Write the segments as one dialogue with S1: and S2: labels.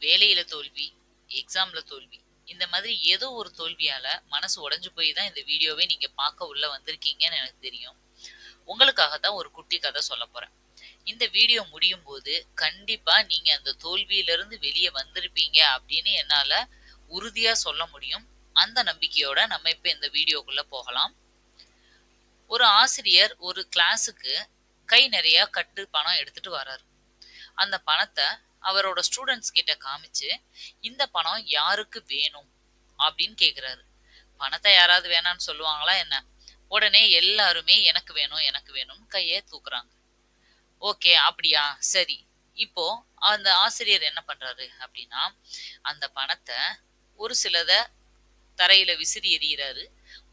S1: வேலையில தோல்வி, எக்ஸாம்ல தோல்வி. இந்த மாதிரி ஏதோ ஒரு தோல்வியால மனசு உடைஞ்சு போய் தான் இந்த வீடியோவே நீங்க பார்க்க உள்ள வந்திருக்கீங்கன்னு எனக்கு தெரியும். உங்களுக்காக தான் ஒரு குட்டி கதை சொல்லப் போறேன். இந்த வீடியோ முடியும் போது கண்டிப்பா நீங்க அந்த தோல்வியிலிருந்து வெளியே வந்திருப்பீங்க அப்படின்னு என்னால உறுதியா சொல்ல முடியும். அந்த நம்பிக்கையோட நம்ம இப்ப இந்த வீடியோக்குள்ள போகலாம். ஒரு ஆசிரியர் ஒரு கிளாஸுக்கு கை நிறைய கட்டு பணம் எடுத்துட்டு வராரு. அந்த பணத்தை அவரோட ஸ்டூடெண்ட்ஸ் கிட்ட காமிச்சு, இந்த பணம் யாருக்கு வேணும் அப்படின்னு கேக்குறாரு. பணத்தை யாராவது வேணான்னு சொல்லுவாங்களா என்ன? உடனே எல்லாருமே எனக்கு வேணும் எனக்கு வேணும்னு கையை தூக்குறாங்க. ஓகே, அப்படியா, சரி. இப்போ அந்த ஆசிரியர் என்ன பண்றாரு அப்படின்னா, அந்த பணத்தை ஒரு சிலத தரையில விசிறி எறிகிறாரு,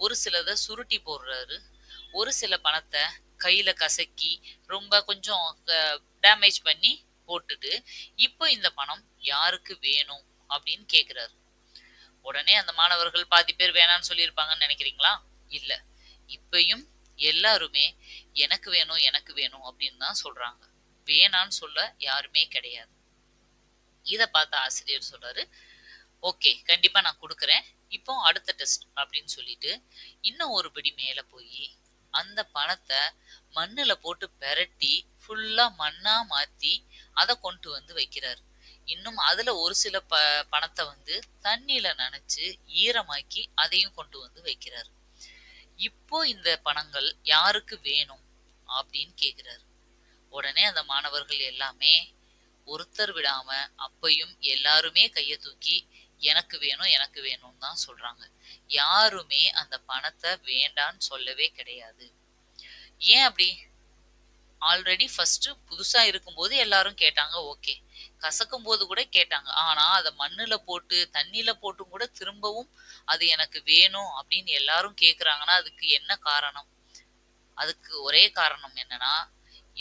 S1: ஒரு சிலத சுருட்டி போடுறாரு, ஒரு சில பணத்தை கையில கசக்கி ரொம்ப கொஞ்சம் டேமேஜ் பண்ணி போட்டுட்டு, இப்போ இந்த பணம் யாருக்கு வேணும் அப்படின்னு கேக்குறாரு. உடனே அந்த மாணவர்கள் பாதி பேர் வேணான்னு சொல்லியிருப்பாங்கன்னு நினைக்கிறீங்களா? இல்ல, இப்பயும் எல்லாருமே எனக்கு வேணும் எனக்கு வேணும் அப்படின்னு தான் சொல்றாங்க. வேணான்னு சொல்ல யாருமே கிடையாது. இத பார்த்த ஆசிரியர் சொல்றாரு, ஓகே, கண்டிப்பா நான் கொடுக்கறேன். இப்போ அடுத்த டெஸ்ட் அப்படின்னு சொல்லிட்டு இன்னும் ஒரு படி மேல போய் அந்த பணத்தை மண்ணுல போட்டு பெரட்டி ஃபுல்லா மண்ணா மாத்தி அதை கொண்டு வந்து வைக்கிறாரு. இன்னும் அதுல ஒரு சில பணத்தை வந்து தண்ணியில நனைச்சு ஈரமாக்கி அதையும் கொண்டு வந்து வைக்கிறாரு. இப்போ இந்த பணங்கள் யாருக்கு வேணும் அப்படின்னு கேக்குறாரு. உடனே அந்த மாணவர்கள் எல்லாமே ஒருத்தர் விடாம அப்பையும் எல்லாருமே கைய தூக்கி எனக்கு வேணும் எனக்கு வேணும்னு தான் சொல்றாங்க. யாருமே அந்த பணத்தை வேண்டான்னு சொல்லவே கிடையாது. ஏன் அப்படி? ஆல்ரெடி ஃபர்ஸ்ட் புதுசா இருக்கும்போது எல்லாரும் கேட்டாங்க, ஓகே. கசக்கும் போது கூட கேட்டாங்க. ஆனா அதை மண்ணுல போட்டு தண்ணியில போட்டும் கூட திரும்பவும் அது எனக்கு வேணும் அப்படின்னு எல்லாரும் கேக்குறாங்கன்னா அதுக்கு என்ன காரணம்? அதுக்கு ஒரே காரணம் என்னன்னா,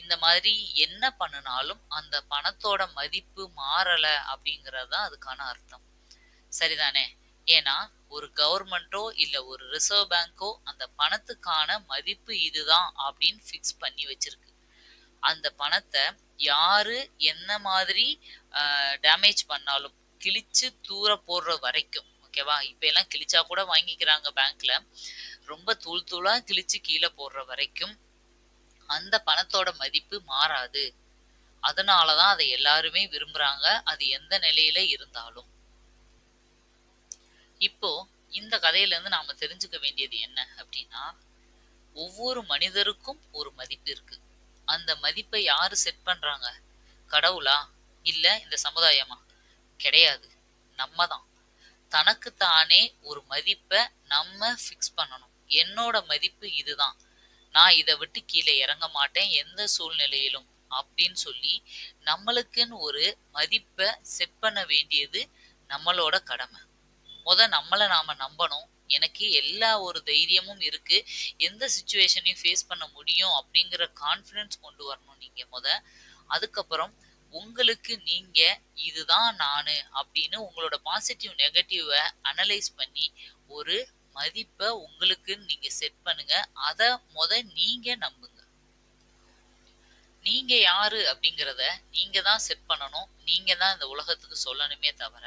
S1: இந்த மாதிரி என்ன பண்ணினாலும் அந்த பணத்தோட மதிப்பு மாறல அப்படிங்கறதுதான் அதுக்கான அர்த்தம். சரிதானே? ஏன்னா ஒரு கவர்மெண்டோ இல்ல ஒரு ரிசர்வ் பேங்கோ அந்த பணத்துக்கான மதிப்பு இதுதான் அப்படின்னு பிக்ஸ் பண்ணி வச்சிருக்கு. அந்த பணத்தை யாரு என்ன மாதிரி டேமேஜ் பண்ணாலும் கிழிச்சு தூர போடுற வரைக்கும், ஓகேவா? இப்ப எல்லாம் கிழிச்சா கூட வாங்கிக்கிறாங்க பேங்க்ல. ரொம்ப தூள் தூளா கிழிச்சு கீழே போடுற வரைக்கும் அந்த பணத்தோட மதிப்பு மாறாது. அதனாலதான் அதை எல்லாருமே விரும்புறாங்க, அது எந்த நிலையில இருந்தாலும். இப்போ இந்த கதையில இருந்து நாம தெரிஞ்சுக்க வேண்டியது என்ன அப்படின்னா, ஒவ்வொரு மனிதருக்கும் ஒரு மதிப்பு இருக்கு. அந்த மதிப்பை யாரு செட் பண்றாங்க? கடவுளா? இல்ல இந்த சமுதாயமா? கிடையாது, நம்ம தான். தனக்கு தானே ஒரு மதிப்பை நம்ம பிக்ஸ் பண்ணணும். என்னோட மதிப்பு இதுதான், நான் இதை விட்டு கீழே இறங்க மாட்டேன் எந்த சூழ்நிலையிலும் அப்படின்னு சொல்லி நம்மளுக்குன்னு ஒரு மதிப்பை செட் பண்ண வேண்டியது நம்மளோட கடமை. நம்மளை நாம நம்பணும். எனக்கு எல்லா ஒரு தைரியமும் இருக்கு, எந்த சிச்சுவேஷனையும் ஃபேஸ் பண்ண முடியும் அப்படிங்கிற கான்ஃபிடன்ஸ் கொண்டு வரணும் நீங்க அதுக்கப்புறம் உங்களுக்கு நீங்க இதுதான் நானு அப்படின்னு உங்களோட பாசிட்டிவ் நெகட்டிவ அனலைஸ் பண்ணி ஒரு மதிப்பை உங்களுக்கு நீங்க செட் பண்ணுங்க. அத நீங்க நம்புங்க. நீங்க யாரு அப்படிங்கிறத நீங்க தான் செட் பண்ணணும். நீங்க தான் இந்த உலகத்துக்கு சொல்லணுமே தவிர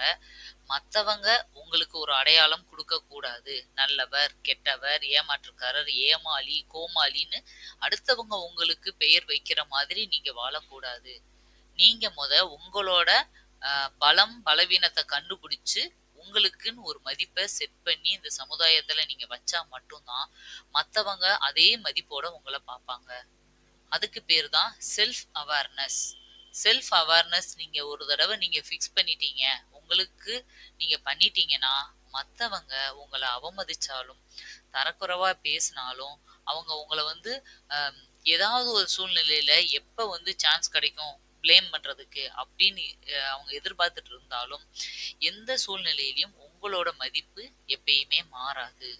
S1: மத்தவங்க உங்களுக்கு ஒரு அடையாளம் கொடுக்க கூடாது. நல்லவர், கெட்டவர், ஏமாற்றுக்காரர், ஏமாளி, கோமாளின்னு அடுத்தவங்க உங்களுக்கு பெயர் வைக்கிற மாதிரி நீங்க வாழக்கூடாது. நீங்க உங்களோட பலம் பலவீனத்தை கண்டுபிடிச்சு உங்களுக்குன்னு ஒரு மதிப்பை செட் பண்ணி இந்த சமுதாயத்துல நீங்க வச்சா மட்டும்தான் மத்தவங்க அதே மதிப்போட உங்களை பார்ப்பாங்க. அதுக்கு பேர் தான் செல்ஃப் அவேர்னஸ். செல்ஃப் அவேர்னஸ் நீங்க ஒரு தடவை நீங்க ஃபிக்ஸ் பண்ணிட்டீங்க, உங்களுக்கு நீங்க பண்ணிட்டீங்கன்னா மத்தவங்க உங்களை அவமதிச்சாலும் தரக்குறைவா பேசினாலும் அவங்க உங்களை ஏதாவது ஒரு சூழ்நிலையில எப்ப சான்ஸ் கிடைக்கும் பிளேம் பண்றதுக்கு அப்படின்னு அவங்க எதிர்பார்த்துட்டு இருந்தாலும் எந்த சூழ்நிலையிலும் உங்களோட மதிப்பு எப்பயுமே மாறாது.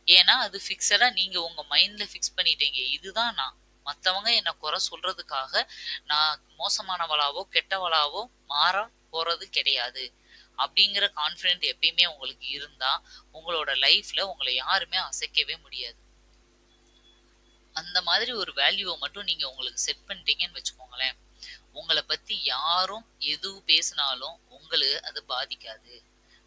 S1: ஏன்னா அது பிக்ஸடா நீங்க உங்க மைண்ட்ல பிக்ஸ் பண்ணிட்டீங்க, இதுதான் நான். மத்தவங்க என்ன குறை சொல்றதுக்காக நான் மோசமானவளாவோ கெட்டவளாவோ மாற போறது கிடையாது அப்படிங்கிற கான்ஃபிடென்ட் எப்பயுமே உங்களுக்கு இருந்தா உங்களோட லைஃப்ல உங்களை யாருமே அசைக்கவே முடியாது. அந்த மாதிரி ஒரு வேல்யூவை மட்டும் நீங்க உங்களுக்கு செட் பண்ணிட்டீங்கன்னு வச்சுக்கோங்களேன், உங்கள பத்தி யாரும் எது பேசினாலும் உங்களுக்கு அது பாதிக்காது.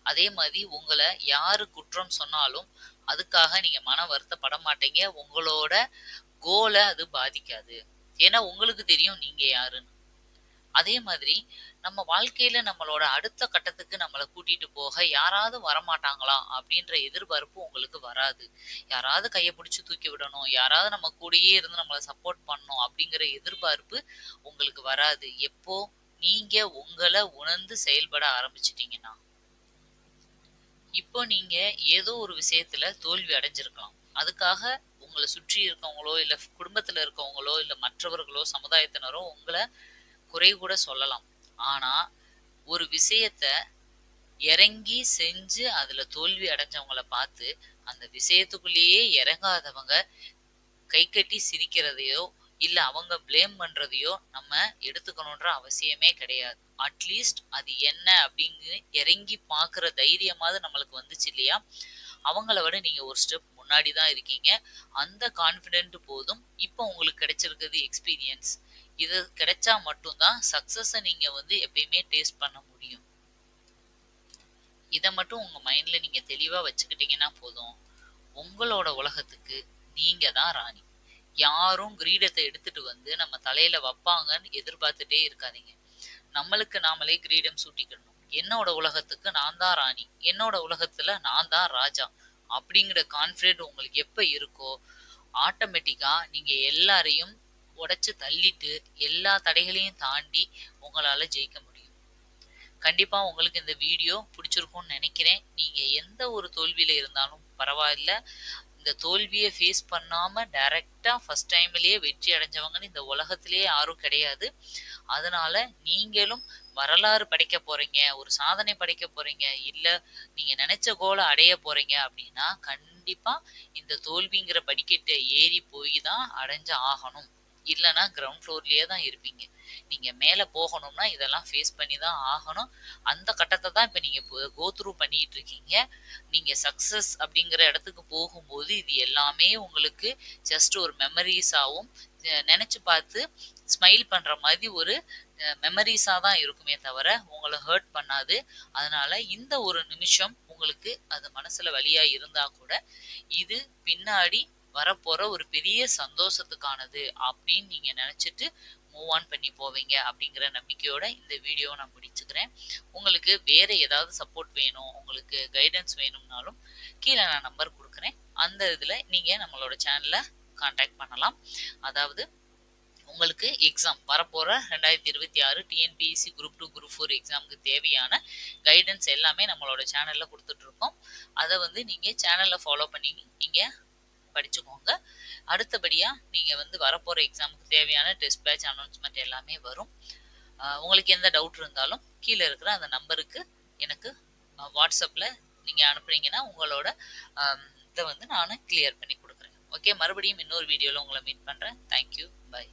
S1: அதே மாதிரி உங்கள யாரு குற்றம் சொன்னாலும் அதுக்காக நீங்க மன வருத்தப்பட மாட்டீங்க. உங்களோட கோல அது பாதிக்காது. ஏன்னா உங்களுக்கு தெரியும் நீங்க யாருன்னு. அதே மாதிரி நம்ம வாழ்க்கையில நம்மளோட அடுத்த கட்டத்துக்கு நம்மள கூட்டிட்டு போக யாராவது வரமாட்டாங்களா அப்படின்ற எதிர்பார்ப்பு உங்களுக்கு வராது. யாராவது கைய பிடிச்சு தூக்கி விடணும், யாராவது நம்ம கூடயே இருந்து நம்மள சப்போர்ட் பண்ணணும் அப்படிங்கிற எதிர்பார்ப்பு உங்களுக்கு வராது. எப்போ நீங்க உங்கள உணர்ந்து செயல்பட ஆரம்பிச்சிட்டீங்கன்னா. இப்போ நீங்க ஏதோ ஒரு விஷயத்துல தோல்வி அடைஞ்சிருக்கலாம். அதுக்காக உங்கள சுற்றி இருக்கவங்களோ, இல்ல குடும்பத்துல இருக்கவங்களோ, இல்ல மற்றவர்களோ, சமுதாயத்தினரோ உங்கள குறை கூட சொல்லலாம். ஆனா ஒரு விஷயத்த இறங்கி செஞ்சு அதுல தோல்வி அடைஞ்சவங்கள பார்த்து அந்த விஷயத்துக்குள்ளேயே இறங்காதவங்க கை கட்டி சிரிக்கிறதையோ இல்ல அவங்க பிளேம் பண்றதையோ நம்ம எடுத்துக்கணுன்ற அவசியமே கிடையாது. அட்லீஸ்ட் அது என்ன அப்படின்னு இறங்கி பாக்குற தைரியமாவது நம்மளுக்கு வந்துச்சு இல்லையா? அவங்கள விட நீங்க ஒரு ஸ்டெப் முன்னாடி தான் இருக்கீங்க. அந்த கான்ஃபிடென்ட் போதும். இப்போ உங்களுக்கு கிடைச்சிருக்கிறது எக்ஸ்பீரியன்ஸ். இது கிடைச்சா மட்டும்தான் சக்சஸ நீங்க எப்பயுமே டேஸ்ட் பண்ண முடியும். இத மட்டும் உங்க மைண்ட்ல நீங்க தெளிவா வச்சுக்கிட்டீங்கன்னா போதும். உங்களோட உலகத்துக்கு நீங்க தான் ராணி. யாரும் கிரீடத்தை எடுத்துட்டு நம்ம தலையில வைப்பாங்கன்னு எதிர்பார்த்துட்டே இருக்காதீங்க. நம்மளுக்கு நாமளே கிரீடம் சூட்டிக்கணும். என்னோட உலகத்துக்கு நான் தான் ராணி, என்னோட உலகத்துல நான் தான் ராஜா அப்படிங்கிற கான்ஃபிடென்ட் உங்களுக்கு எப்ப இருக்கோ ஆட்டோமேட்டிக்கா நீங்க எல்லாரையும் உடைச்சு தள்ளிட்டு எல்லா தடைகளையும் தாண்டி உங்களால ஜெயிக்க முடியும். கண்டிப்பா உங்களுக்கு இந்த வீடியோ பிடிச்சிருக்கும்னு நினைக்கிறேன். நீங்க எந்த ஒரு தோல்வியில இருந்தாலும் பரவாயில்ல. இந்த தோல்வியை ஃபேஸ் பண்ணாம டைரக்டா ஃபர்ஸ்ட் டைம்லயே வெற்றி அடைஞ்சவங்கன்னு இந்த உலகத்திலேயே யாரும் கிடையாது. அதனால நீங்களும் வரலாறு படைக்க போறீங்க, ஒரு சாதனை படைக்க போறீங்க, இல்ல நீங்க நினைச்ச கோலை அடைய போறீங்க அப்படின்னா கண்டிப்பா இந்த தோல்விங்கிற படிக்கட்டை ஏறி போய் தான் அடைஞ்சு ஆகணும். இல்லைன்னா கிரவுண்ட் ஃப்ளோர்லயே தான் இருப்பீங்க. நீங்க மேல போகணும்னா இதெல்லாம் ஃபேஸ் பண்ணி தான் ஆகணும். அந்த கட்டத்தை தான் இப்ப நீங்க கோ த்ரூ பண்ணிட்டு இருக்கீங்க. நீங்க சக்சஸ் அப்படிங்கிற இடத்துக்கு போகும்போது இது எல்லாமே உங்களுக்கு ஜஸ்ட் ஒரு மெமரிஸாவும் நினைச்சு பார்த்து ஸ்மைல் பண்ற மாதிரி ஒரு மெமரிஸா தான் இருக்குமே தவிர உங்களை ஹர்ட் பண்ணாது. அதனால இந்த ஒரு நிமிஷம் உங்களுக்கு அது மனசுல வலியா இருந்தா கூட இது பின்னாடி வரப்போற ஒரு பெரிய சந்தோஷத்துக்கானது அப்படின்னு நீங்க நினைச்சிட்டு மூவ் ஆன் பண்ணி போவீங்க அப்படிங்கிற நம்பிக்கையோட இந்த வீடியோவை நான் முடிச்சுக்கிறேன். உங்களுக்கு வேற ஏதாவது சப்போர்ட் வேணும், உங்களுக்கு கைடன்ஸ் வேணும்னாலும் கீழே நான் நம்பர் கொடுக்குறேன். அந்த இதுல நீங்க நம்மளோட சேனல்ல கான்டாக்ட் பண்ணலாம். அதாவது உங்களுக்கு எக்ஸாம் வரப்போற 2026 டிஎன்பிஎஸ்சி குரூப் 2 குரூப் 4 எக்ஸாமுக்கு தேவையான கைடன்ஸ் எல்லாமே நம்மளோட சேனல்ல கொடுத்துட்டு இருக்கோம். அதை நீங்க சேனல்ல ஃபாலோ பண்ணி நீங்க படிச்சுக்கோங்க. அடுத்தபடியா நீங்க வரப்போற எக்ஸாமுக்கு தேவையான டெஸ்ட் பேட்ச் அனௌன்ஸ்மெண்ட் எல்லாமே வரும். உங்களுக்கு எந்த டவுட் இருந்தாலும் கீழே இருக்கிற அந்த நம்பருக்கு எனக்கு வாட்ஸ்அப்ல நீங்க அனுப்புறீங்கன்னா உங்களோட இதை நான் கிளியர் பண்ணி கொடுக்குறேன். ஓகே, மறுபடியும் இன்னொரு வீடியோல உங்களை மீட் பண்றேன். Thank you, by.